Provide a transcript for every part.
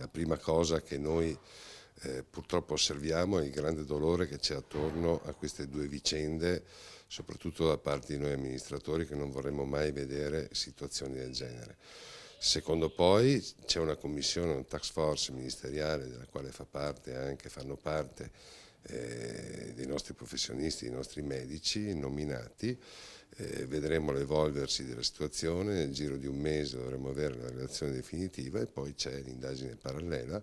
La prima cosa che noi purtroppo osserviamo è il grande dolore che c'è attorno a queste due vicende, soprattutto da parte di noi amministratori, che non vorremmo mai vedere situazioni del genere. Secondo poi c'è una commissione, un task force ministeriale della quale fanno parte dei nostri professionisti, dei nostri medici nominati. Vedremo l'evolversi della situazione, nel giro di un mese dovremo avere la relazione definitiva e poi c'è l'indagine parallela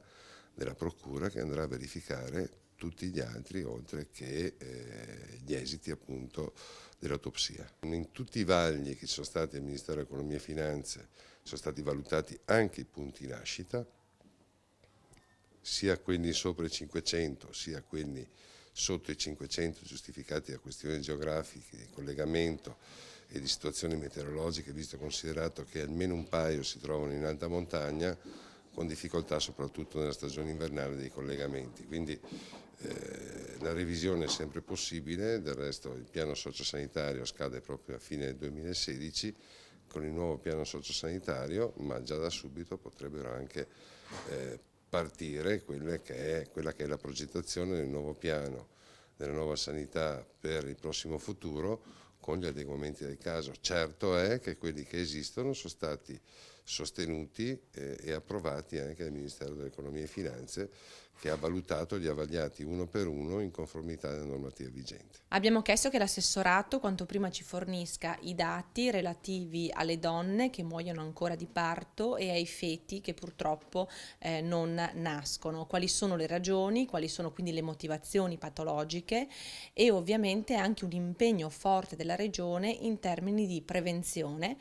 della Procura che andrà a verificare tutti gli altri, oltre che gli esiti appunto dell'autopsia. In tutti i vagli che ci sono stati al Ministero dell'Economia e Finanze sono stati valutati anche i punti nascita, sia quelli sopra i 500 sia quelli sotto i 500 giustificati da questioni geografiche, di collegamento e di situazioni meteorologiche, visto e considerato che almeno un paio si trovano in alta montagna, con difficoltà soprattutto nella stagione invernale dei collegamenti. Quindi la revisione è sempre possibile, del resto il piano sociosanitario scade proprio a fine del 2016, con il nuovo piano sociosanitario, ma già da subito potrebbero anche partire quella che è la progettazione del nuovo piano, della nuova sanità per il prossimo futuro, con gli adeguamenti del caso. Certo è che quelli che esistono sono stati sostenuti e approvati anche dal Ministero dell'Economia e Finanze, che ha valutato li ha vagliati uno per uno in conformità alla normativa vigente. Abbiamo chiesto che l'assessorato quanto prima ci fornisca i dati relativi alle donne che muoiono ancora di parto e ai feti che purtroppo non nascono, quali sono le ragioni, quali sono quindi le motivazioni patologiche e ovviamente anche un impegno forte della Regione in termini di prevenzione,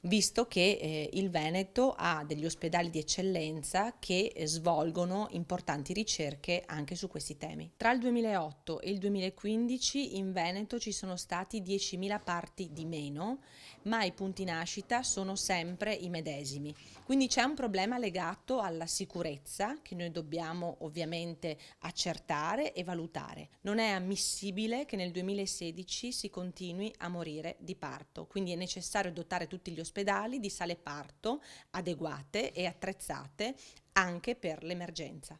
visto che il Veneto ha degli ospedali di eccellenza che svolgono importanti ricerche anche su questi temi. Tra il 2008 e il 2015 in Veneto ci sono stati 10.000 parti di meno, ma i punti nascita sono sempre i medesimi. Quindi c'è un problema legato alla sicurezza che noi dobbiamo ovviamente accertare e valutare. Non è ammissibile che nel 2016 si continui a morire di parto, quindi è necessario dotare tutti gli ospedali di sale parto adeguate e attrezzate anche per l'emergenza.